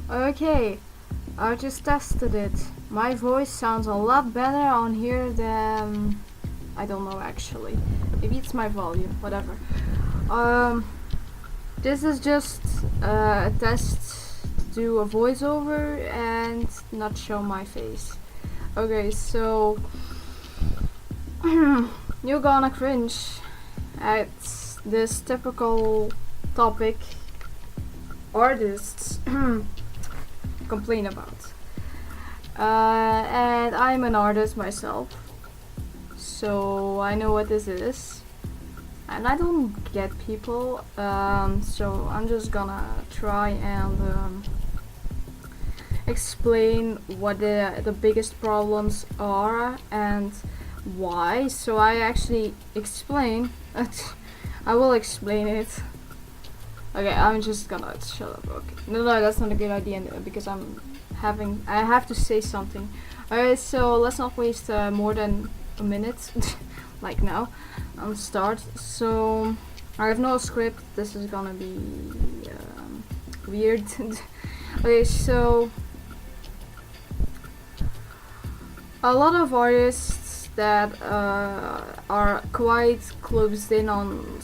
Okay, I just tested it. My voice sounds a lot better on here than I don't know actually. Maybe it's my volume, whatever. Um, this is just a test to do a voiceover and not show my face. Okay, so you're gonna cringe at this typical topic artists complain about. And I'm an artist myself, so I know what this is. And I don't get people, so I'm just gonna try and explain what the biggest problems are and why. So I actually explain. I will explain it. Okay, I'm just gonna shut up. Okay, no, that's not a good idea because I have to say something. Alright, so let's not waste more than a minute, like now, on start. So I have no script. This is gonna be weird. Okay, so a lot of artists that are quite closed in on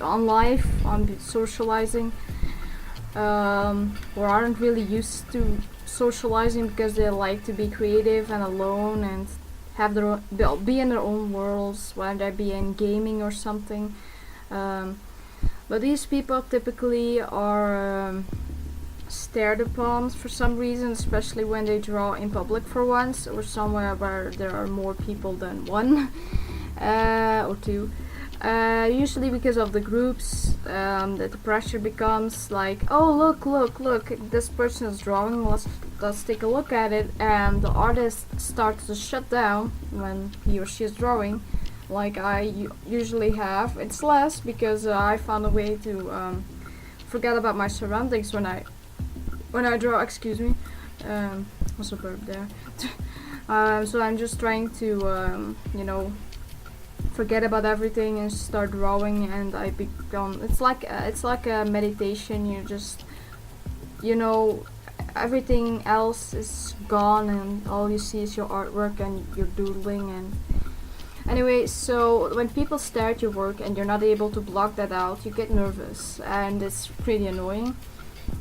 on life, on socializing, or aren't really used to socializing because they like to be creative and alone and have their own, be in their own worlds, whether they be in gaming or something. But these people typically are stared upon for some reason, especially when they draw in public for once, or somewhere where there are more people than one or two. Usually because of the groups, that the pressure becomes like, oh look, this person is drawing, let's take a look at it, and the artist starts to shut down when he or she is drawing, like I usually have. It's less because I found a way to forget about my surroundings when I draw. Excuse me, was a burp there. So I'm just trying to forget about everything and start drawing, and I become, it's like a meditation. You just, everything else is gone and all you see is your artwork and your doodling. And anyway, so when people stare at your work and you're not able to block that out, you get nervous, and it's pretty annoying.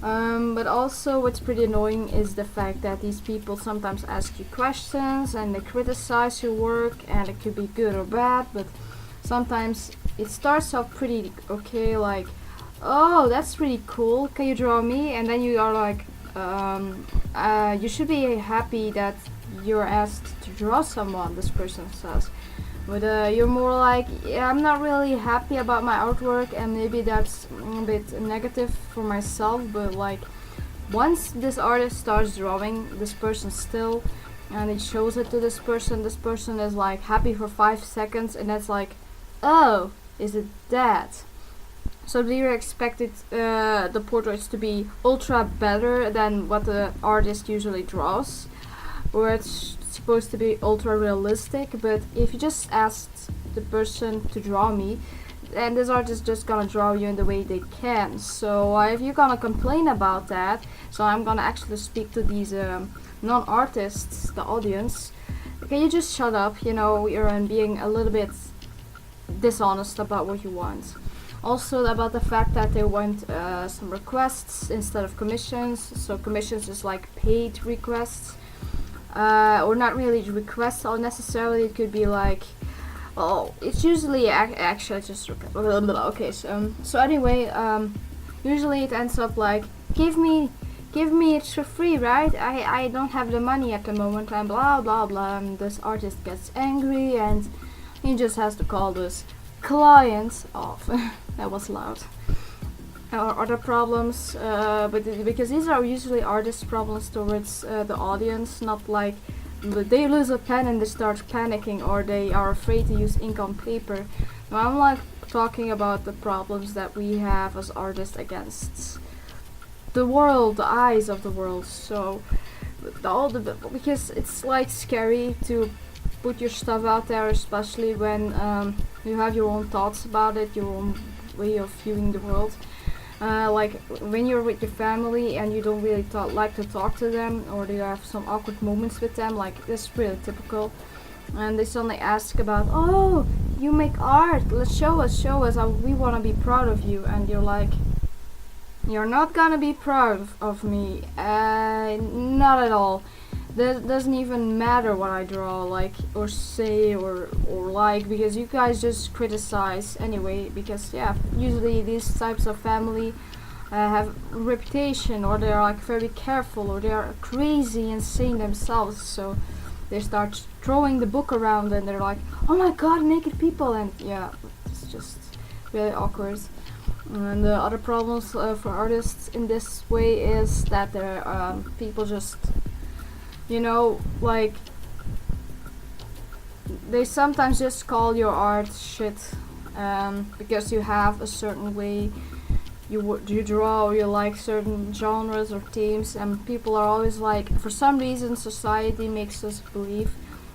But also what's pretty annoying is the fact that these people sometimes ask you questions and they criticize your work, and it could be good or bad, but sometimes it starts off pretty okay, like, oh, that's pretty cool, can you draw me? And then you are like, you should be happy that you're asked to draw someone, this person says. But you're more like, yeah, I'm not really happy about my artwork, and maybe that's a bit negative for myself, but like, once this artist starts drawing this person still, and it shows it to this person is like happy for 5 seconds, and that's like, oh, is it that? So do you expect the portraits to be ultra better than what the artist usually draws, or it's supposed to be ultra realistic? But if you just asked the person to draw me, and this artist just gonna draw you in the way they can. So if you're gonna complain about that, so I'm gonna actually speak to these non-artists, the audience. Can you just shut up? You're being a little bit dishonest about what you want. Also about the fact that they want some requests instead of commissions. So commissions is like paid requests. Or not really requests necessarily. It could be like, oh, it's usually actually just okay. So anyway, usually it ends up like, give me it for free, right? I don't have the money at the moment, and blah blah blah. And this artist gets angry, and he just has to call this client off. That was loud. Or other problems, but because these are usually artist problems towards the audience, not like they lose a pen and they start panicking, or they are afraid to use ink on paper. Now, I'm like talking about the problems that we have as artists against the world, the eyes of the world. So because it's like scary to put your stuff out there, especially when you have your own thoughts about it, your own way of viewing the world. like when you're with your family and you don't really like to talk to them, or you have some awkward moments with them, like this is really typical, and they suddenly ask about, oh, you make art, let's show us, we want to be proud of you, and you're like, you're not gonna be proud of me, not at all. Doesn't even matter what I draw, like, or say, or like, because you guys just criticize anyway, because yeah, usually these types of family have a reputation, or they're like very careful, or they are crazy insane themselves, so they start throwing the book around and they're like, oh my god, naked people, and yeah, it's just really awkward. And the other problems for artists in this way is that there people just, like, they sometimes just call your art shit because you have a certain way you draw, or you like certain genres or themes, and people are always like, for some reason society makes us believe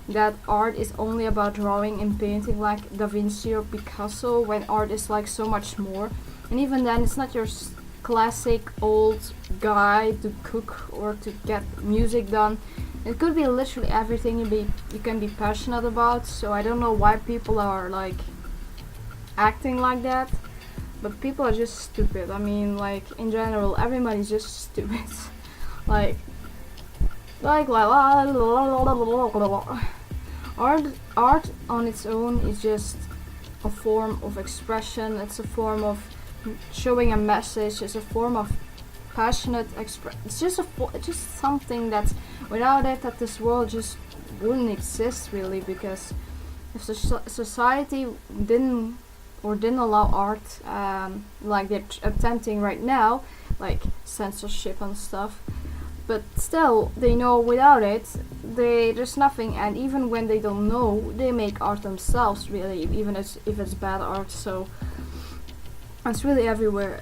that art is only about drawing and painting, like Da Vinci or Picasso, when art is like so much more. And even then, it's not your classic old guy to cook or to get music done. It could be literally everything you can be passionate about. So I don't know why people are like acting like that, but people are just stupid. I mean, like, in general, everybody's just stupid. like art on its own is just a form of expression. It's a form of showing a message. It's a form of passionate it's just just something that's, without it, that this world just wouldn't exist really, because if society didn't allow art, like they're attempting right now, like censorship and stuff, but still they know without it there's nothing, and even when they don't know, they make art themselves, really, even if it's bad art. So it's really everywhere,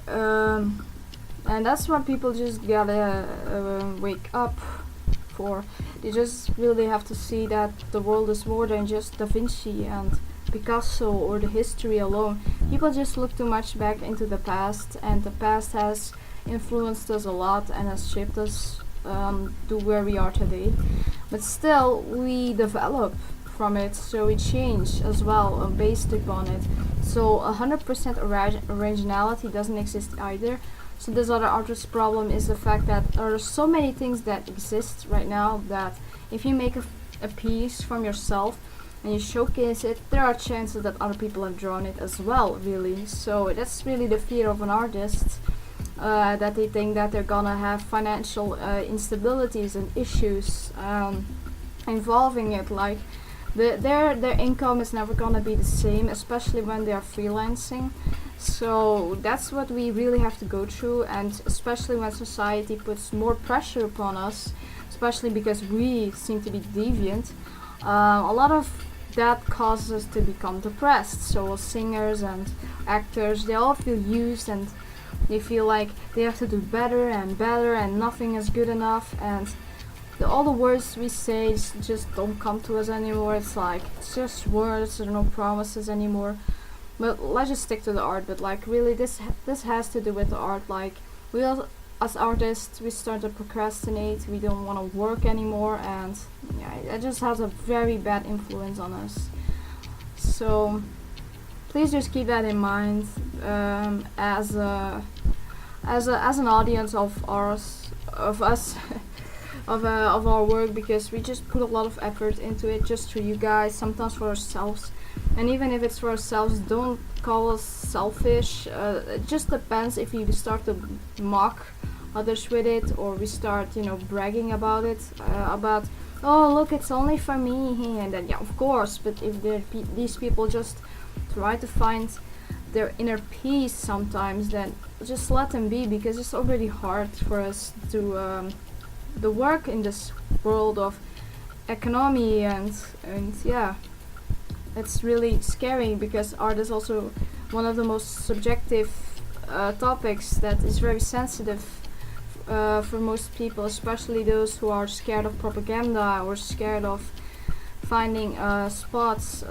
and that's what people just gotta wake up for. They just really have to see that the world is more than just Da Vinci and Picasso or the history alone. People just look too much back into the past, and the past has influenced us a lot and has shaped us to where we are today. But still, we develop from it, so we change as well based upon it. So 100% originality doesn't exist either. So this other artist's problem is the fact that there are so many things that exist right now that if you make a piece from yourself and you showcase it, there are chances that other people have drawn it as well, really. So that's really the fear of an artist, that they think that they're gonna have financial instabilities and issues involving it, like their income is never gonna be the same, especially when they are freelancing. So that's what we really have to go through, and especially when society puts more pressure upon us, especially because we seem to be deviant, a lot of that causes us to become depressed. So singers and actors, they all feel used, and they feel like they have to do better and better, and nothing is good enough, and all the words we say just don't come to us anymore. It's like, it's just words, there are no promises anymore. But let's just stick to the art. But like, really, this has to do with the art. Like, we all, as artists, we start to procrastinate, we don't want to work anymore, and yeah, it just has a very bad influence on us. So please just keep that in mind, as an audience of ours, of us, of our work, because we just put a lot of effort into it just for you guys, sometimes for ourselves. And even if it's for ourselves, don't call us selfish. It just depends if we start to mock others with it, or we start, bragging about it, about, oh look, it's only for me, and then yeah, of course. But if these people just try to find their inner peace sometimes, then just let them be, because it's already hard for us to the work in this world of economy, and yeah, it's really scary, because art is also one of the most subjective topics that is very sensitive for most people, especially those who are scared of propaganda or scared of finding spots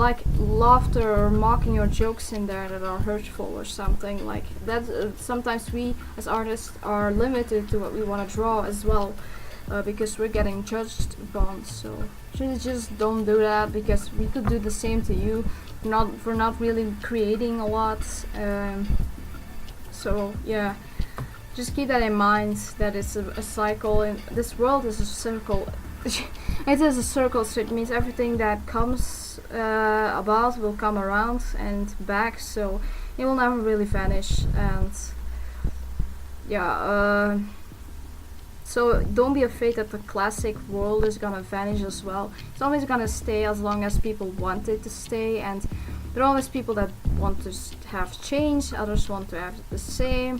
like laughter or mocking your jokes in there that are hurtful or something like that. Sometimes we as artists are limited to what we want to draw as well, because we're getting judged upon. So just don't do that, because we could do the same to you. We're not really creating a lot. So yeah, just keep that in mind, that it's a cycle, and this world is a circle. It is a circle, so it means everything that comes about will come around and back, so it will never really vanish. And yeah, so don't be afraid that the classic world is gonna vanish as well. It's always gonna stay as long as people want it to stay, and there are always people that want to have change, others want to have the same,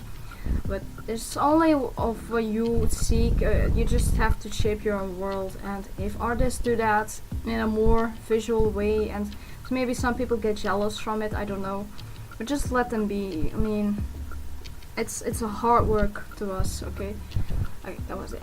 but it's only of what you seek. You just have to shape your own world, and if artists do that in a more visual way, and maybe some people get jealous from it, I don't know, but just let them be. I mean, it's a hard work to us. Okay, that was it.